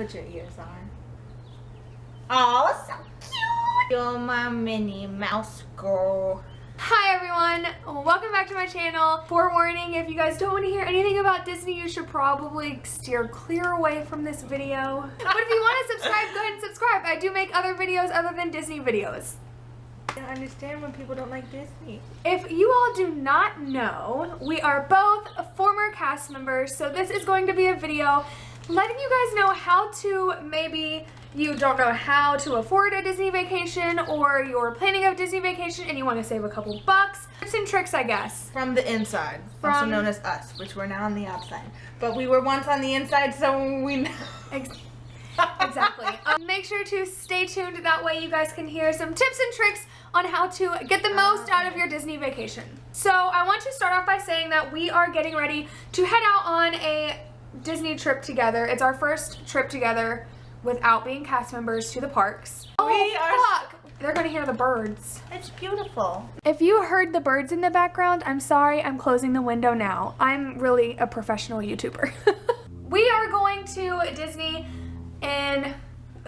Put your ears on. Oh, so cute! You're my Minnie Mouse girl. Hi everyone, welcome back to my channel. Forewarning, if you guys don't want to hear anything about Disney, you should probably steer clear away from this video. But if you want to subscribe, go ahead and subscribe. I do make other videos other than Disney videos. I don't understand when people don't like Disney. If you all do not know, we are both former cast members, so this is going to be a video letting you guys know how to, maybe you don't know how to afford a Disney vacation, or you're planning a Disney vacation and you want to save a couple bucks. Tips and tricks, I guess. From the inside, also known as us, which we're now on the outside. But we were once on the inside, so we know. Exactly. Make sure to stay tuned, that way you guys can hear some tips and tricks on how to get the most out of your Disney vacation. So I want to start off by saying that we are getting ready to head out on a Disney trip together. It's our first trip together without being cast members to the parks. Fuck! They're gonna hear the birds. It's beautiful. If you heard the birds in the background, I'm sorry, I'm closing the window now. I'm really a professional YouTuber. We are going to Disney in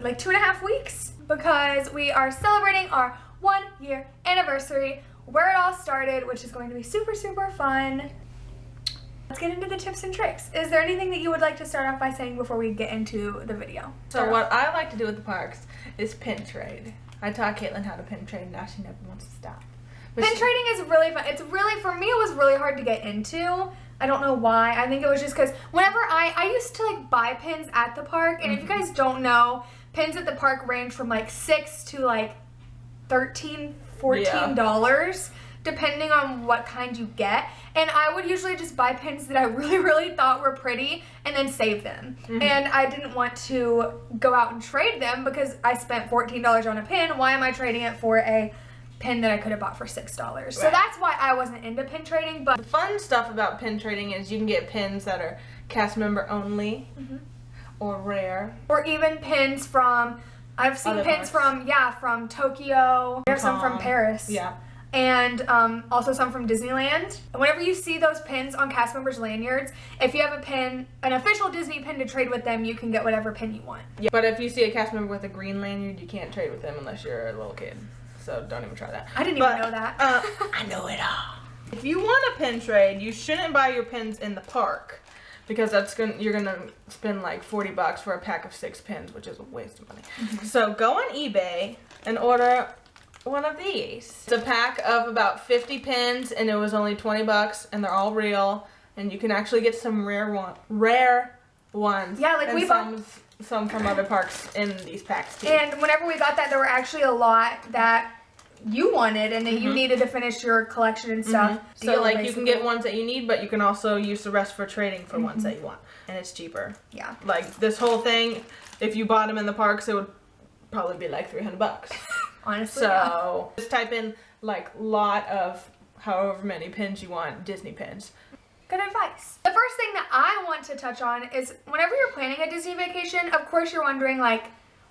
like 2.5 weeks because we are celebrating our 1-year anniversary, where it all started, which is going to be super, super fun. Let's get into the tips and tricks. Is there anything that you would like to start off by saying before we get into the video? So what I like to do at the parks is pin trade. I taught Caitlin how to pin trade, now she never wants to stop. Pin trading is really fun. It's really, for me, it was really hard to get into. I don't know why. I think it was just because whenever I used to like buy pins at the park, and if you guys don't know, pins at the park range from like $6 to like $13, $14, depending on what kind you get. And I would usually just buy pins that I really, really thought were pretty and then save them. And I didn't want to go out and trade them because I spent $14 on a pin. Why am I trading it for a pin that I could have bought for $6? So that's why I wasn't into pin trading. But the fun stuff about pin trading is you can get pins that are cast member only or rare. Or even pins from, I've seen Other pins parks. from Tokyo. We have some from Paris. Yeah. And also some from Disneyland. Whenever you see those pins on cast members' lanyards, if you have a pin, an official Disney pin to trade with them, you can get whatever pin you want. Yeah. But if you see a cast member with a green lanyard, you can't trade with them unless you're a little kid. So don't even try that. I didn't even know that. I know it all. If you want a pin trade, you shouldn't buy your pins in the park because you're gonna spend like $40 for a pack of 6 pins, which is a waste of money. So go on eBay and order one of these. It's a pack of about 50 pins, and it was only $20, and they're all real, and you can actually get some rare ones. Yeah, like and we bought some from other parks in these packs too. And whenever we got that, there were actually a lot that you wanted and that you needed to finish your collection and stuff. So like you can get ones that you need, but you can also use the rest for trading for ones that you want, and it's cheaper. Yeah. Like this whole thing, if you bought them in the parks, it would probably be like $300. Honestly. So just type in like lot of however many pins you want, Disney pins. Good advice. The first thing that I want to touch on is whenever you're planning a Disney vacation, of course you're wondering like,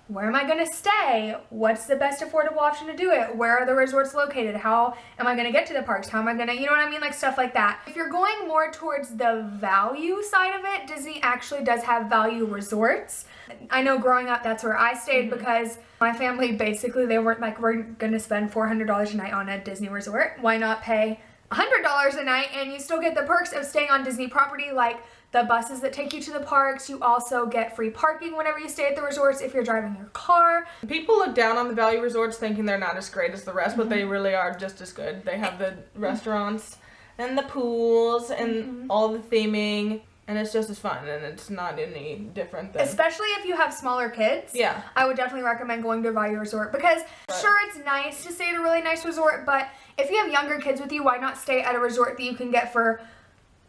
where am I going to stay? What's the best affordable option to do it? Where are the resorts located? How am I going to get to the parks? How am I going to, you know what I mean? Like stuff like that. If you're going more towards the value side of it, Disney actually does have value resorts. I know growing up, that's where I stayed because my family basically, they weren't like, we're going to spend $400 a night on a Disney resort. Why not pay $100 a night and you still get the perks of staying on Disney property, like the buses that take you to the parks. You also get free parking whenever you stay at the resorts if you're driving your car. People look down on the value resorts thinking they're not as great as the rest, but they really are just as good. They have the restaurants and the pools and all the theming, and it's just as fun, and it's not any different than... Especially if you have smaller kids. Yeah. I would definitely recommend going to a value resort because sure, it's nice to stay at a really nice resort, but if you have younger kids with you, why not stay at a resort that you can get for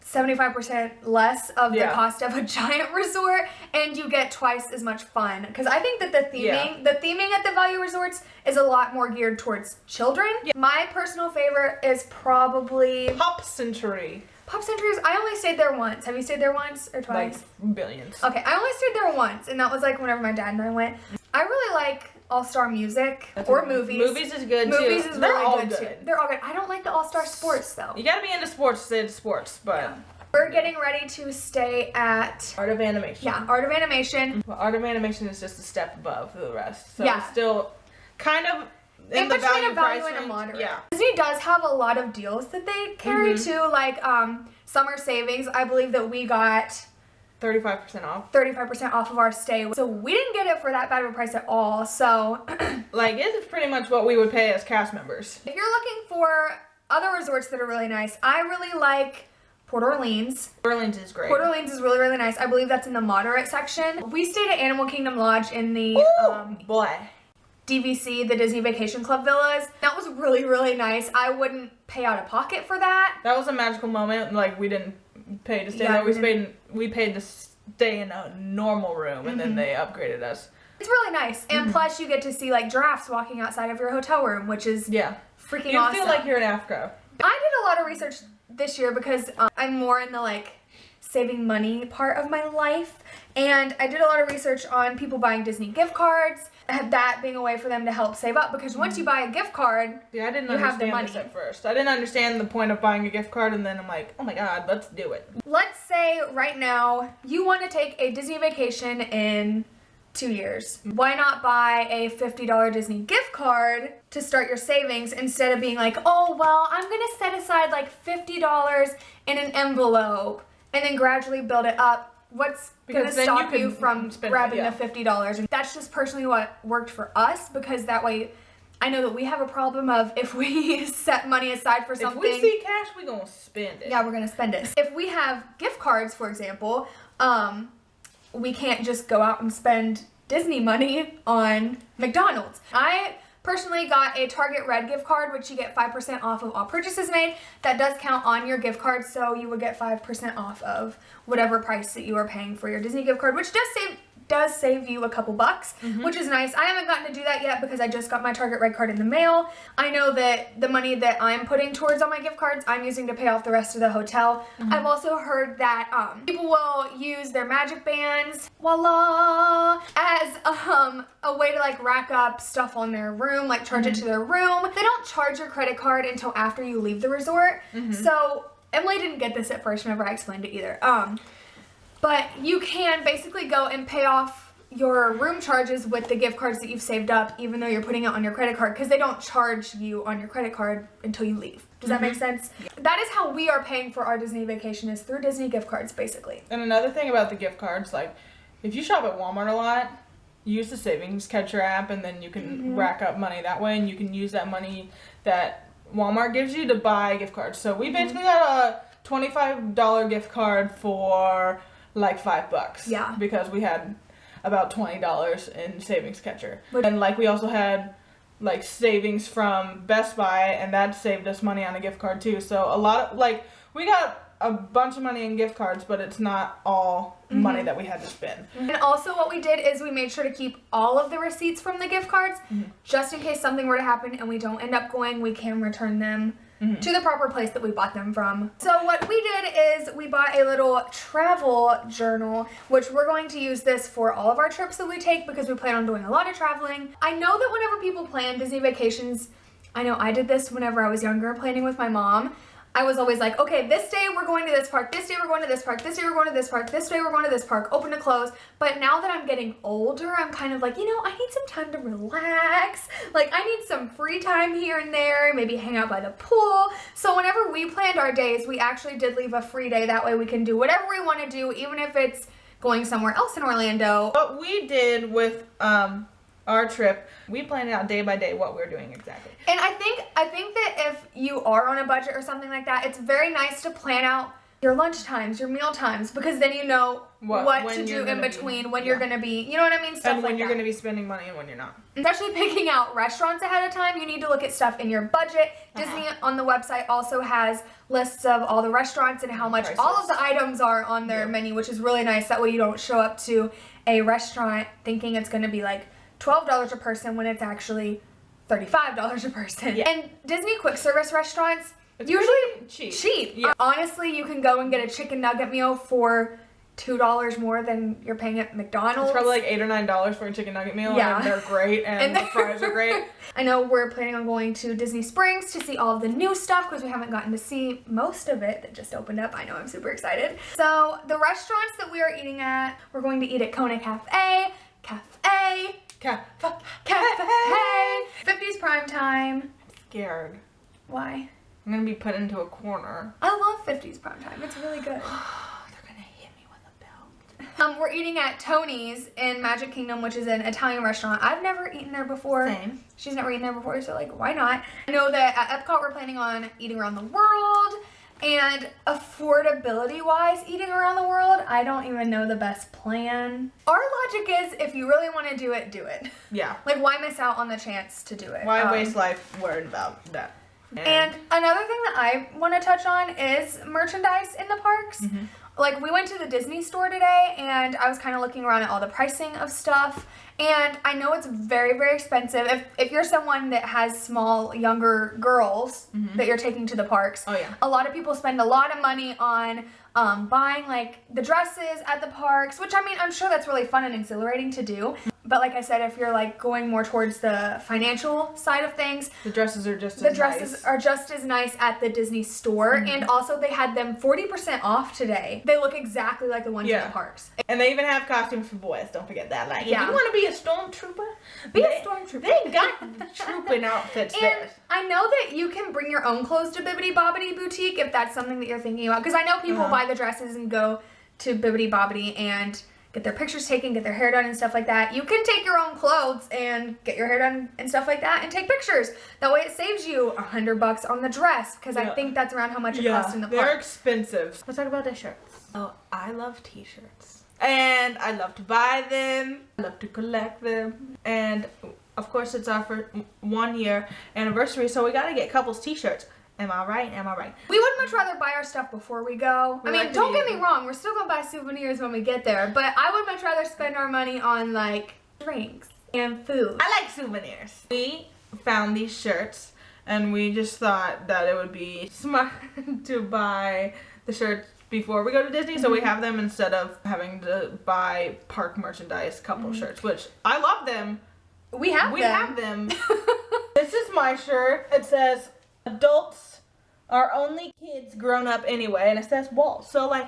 75% less of the cost of a giant resort, and you get twice as much fun? Because I think that the theming at the value resorts is a lot more geared towards children. My personal favorite is probably Pop Century. Pop Centuries. I only stayed there once. Have you stayed there once or twice? Like billions. Okay, I only stayed there once, and that was like whenever my dad and I went. I really like All-Star Music or movies. Movies is good too. Movies is They're really all good too. They're all good. I don't like the All-Star Sports though. You gotta be into sports to stay into sports, but We're getting ready to stay at Art of Animation. Art of Animation. Well, Art of Animation is just a step above the rest. So Yeah. it's still kind of In the between a value price and a range. moderate. Yeah. Disney does have a lot of deals that they carry too, like summer savings. I believe that we got 35% off. 35% off of our stay. So we didn't get it for that bad of a price at all. So Like, it's pretty much what we would pay as cast members. if you're looking for other resorts that are really nice, I really like Port Orleans. Port Orleans is great. Port Orleans is really, really nice. I believe that's in the moderate section. We stayed at Animal Kingdom Lodge in the Boy. DVC, the Disney Vacation Club Villas. That was really, really nice. I wouldn't pay out of pocket for that. That was a magical moment. Like, we didn't pay to stay Yeah, there. We paid to stay in a normal room, and then they upgraded us. It's really nice. And plus you get to see like giraffes walking outside of your hotel room, which is Yeah. freaking You awesome. feel like you're in Africa. I did a lot of research this year because I'm more in the like saving money part of my life, and I did a lot of research on people buying Disney gift cards, that being a way for them to help save up, because once you buy a gift card, Yeah, I didn't you have the understand this money. at first. I didn't understand the point of buying a gift card, and then I'm like, oh my god, let's do it. let's say right now you want to take a Disney vacation in 2 years. Why not buy a $50 Disney gift card to start your savings instead of being like, oh, well, I'm going to set aside like $50 in an envelope and then gradually build it up. What's going to Because then stop you you can from spend it, grabbing yeah. the $50? And that's just personally what worked for us, because that way I know that we have a problem of if we set money aside for something. If we see cash, we gonna spend it. Yeah, we're gonna spend it. If we have gift cards, for example, we can't just go out and spend Disney money on McDonald's. I personally got a Target Red gift card, which you get 5% off of all purchases made. That does count on your gift card, so you would get 5% off of whatever price that you are paying for your Disney gift card, which does save you a couple bucks, which is nice. I haven't gotten to do that yet because I just got my Target Red card in the mail. I know that the money that I'm putting towards all my gift cards, I'm using to pay off the rest of the hotel. I've also heard that people will use their magic bands, voila, as a way to like rack up stuff on their room, like charge it to their room. They don't charge your credit card until after you leave the resort. So Emily didn't get this at first whenever I explained it either. But you can basically go and pay off your room charges with the gift cards that you've saved up, even though you're putting it on your credit card, because they don't charge you on your credit card until you leave. Does that make sense? Yeah. That is how we are paying for our Disney vacation, is through Disney gift cards, basically. And another thing about the gift cards, like, if you shop at Walmart a lot, use the Savings Catcher app, and then you can rack up money that way, and you can use that money that Walmart gives you to buy gift cards. So we basically got a $25 gift card for like $5. Yeah. Because we had about $20 in Savings Catcher. And like we also had like savings from Best Buy, and that saved us money on a gift card too. So a lot of, like, we got a bunch of money in gift cards, but it's not all money that we had to spend. And also what we did is we made sure to keep all of the receipts from the gift cards, just in case something were to happen and we don't end up going, we can return them to the proper place that we bought them from. So what we did is we bought a little travel journal, which we're going to use this for all of our trips that we take because we plan on doing a lot of traveling. I know that whenever people plan Disney vacations, I know I did this whenever I was younger planning with my mom. I was always like, okay, this day we're going to this park, this day we're going to this park, this day we're going to this park, this day we're going to this park, open to close. But now that I'm getting older, I'm kind of like, you know, I need some time to relax. Like, I need some free time here and there, maybe hang out by the pool. So whenever we planned our days, we actually did leave a free day. That way we can do whatever we want to do, even if it's going somewhere else in Orlando. What we did with our trip, we planned out day by day what we were doing exactly. And I think that if you are on a budget or something like that, it's very nice to plan out your lunch times, your meal times, because then you know what to do in between, when you're going to be, you know what I mean? Stuff And when like you're that. going to be spending money and when you're not. Especially picking out restaurants ahead of time, you need to look at stuff in your budget. Disney on the website also has lists of all the restaurants and how much Prices. all of the items are on their menu, which is really nice. That way you don't show up to a restaurant thinking it's going to be like $12 a person when it's actually $35 a person. Yeah. And Disney quick service restaurants, It's usually pretty cheap. cheap. Yeah. Honestly, you can go and get a chicken nugget meal for $2 more than you're paying at McDonald's. It's probably like $8 or $9 for a chicken nugget meal, Yeah. and they're great, and the fries are great. I know we're planning on going to Disney Springs to see all of the new stuff because we haven't gotten to see most of it that just opened up. I know, I'm super excited. So the restaurants that we are eating at, we're going to eat at Kona Cafe, 50s Prime Time. Scared. Why? I'm gonna be put into a corner. I love 50s Prime Time. It's really good. They're gonna hit me with a belt. We're eating at Tony's in Magic Kingdom, which is an Italian restaurant. I've never eaten there before. Same. She's never eaten there before, so like, why not? I know that at Epcot we're planning on eating around the world, and affordability-wise, eating around the world, I don't even know the best plan. Our logic is, if you really want to do it, do it. Yeah. Like, why miss out on the chance to do it? Why waste life worried about that? And another thing that I want to touch on is merchandise in the parks. Mm-hmm. Like, we went to the Disney store today, and I was kind of looking around at all the pricing of stuff, and I know it's very, very expensive. If you're someone that has small, younger girls that you're taking to the parks, Oh, yeah. a lot of people spend a lot of money on buying, like, the dresses at the parks, which, I mean, I'm sure that's really fun and exhilarating to do. But like I said, if you're, like, going more towards the financial side of things, the dresses are just the as dresses nice. are just as nice at the Disney store, and also they had them 40% off today. They look exactly like the ones in the parks. And they even have costumes for boys. Don't forget that. Like, Yeah. if you want to be a stormtrooper, Be a stormtrooper. They got trooping outfits And there. I know that you can bring your own clothes to Bibbidi Bobbidi Boutique if that's something that you're thinking about. Because I know people buy the dresses and go to Bibbidi Bobbidi and get their pictures taken, get their hair done and stuff like that. You can take your own clothes and get your hair done and stuff like that and take pictures. That way it saves you $100 on the dress, because I think that's around how much it costs in the they're park. expensive. Let's talk about the shirts. Oh, I love t-shirts. And I love to buy them. I love to collect them. And of course it's our first 1 year anniversary, so we gotta get couples t-shirts. Am I right? Am I right? We would much rather buy our stuff before we go. I mean, don't get me wrong, we're still gonna buy souvenirs when we get there, but I would much rather spend our money on, like, drinks and food. I like souvenirs. We found these shirts and we just thought that it would be smart to buy the shirts before we go to Disney, so we have them instead of having to buy park merchandise couple shirts, which I love them. We have them. This is my shirt. It says adults are only kids grown up anyway, and it says Walt. So like,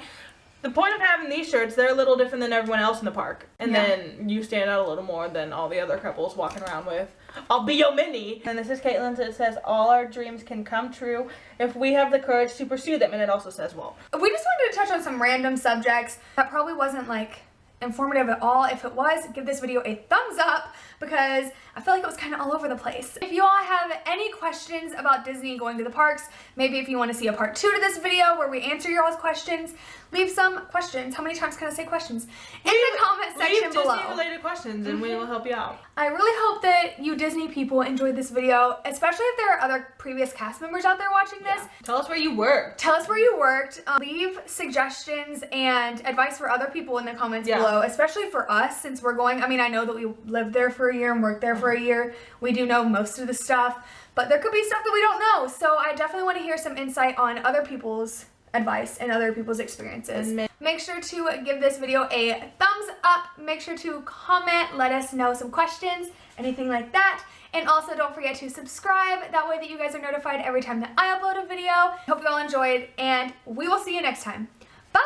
the point of having these shirts, they're a little different than everyone else in the park, and then you stand out a little more than all the other couples walking around with I'll be your Minnie. And this is Caitlin's. It says all our dreams can come true if we have the courage to pursue them, and it also says Walt. We just wanted to touch on some random subjects that probably wasn't, like, informative at all. If it was, give this video a thumbs up, because I feel like it was kind of all over the place. If you all have any questions about Disney going to the parks, maybe if you want to see a part 2 to this video where we answer your all's questions, leave some questions. How many times can I say questions? In the comment section below. Disney related questions and we will help you out. I really hope that you Disney people enjoyed this video, especially if there are other previous cast members out there watching this. Tell us where you worked. Tell us where you worked. Leave suggestions and advice for other people in the comments below, especially for us, since we're going. I mean, I know that we lived there for a year and worked there for a year. We do know most of the stuff, but there could be stuff that we don't know. So I definitely want to hear some insight on other people's advice and other people's experiences. Make sure to give this video a thumbs up. Make sure to comment, let us know some questions, anything like that. And also don't forget to subscribe. That way that you guys are notified every time that I upload a video. Hope you all enjoyed, and we will see you next time. Bye!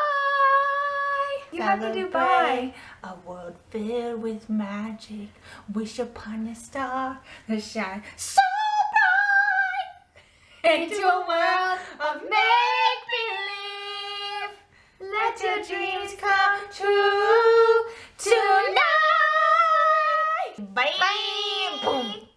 You have to do bye. A world filled with magic. Wish upon a star to shine so bright Into a world of make-believe. Let your dreams come true tonight. Bye. Bye. Boom.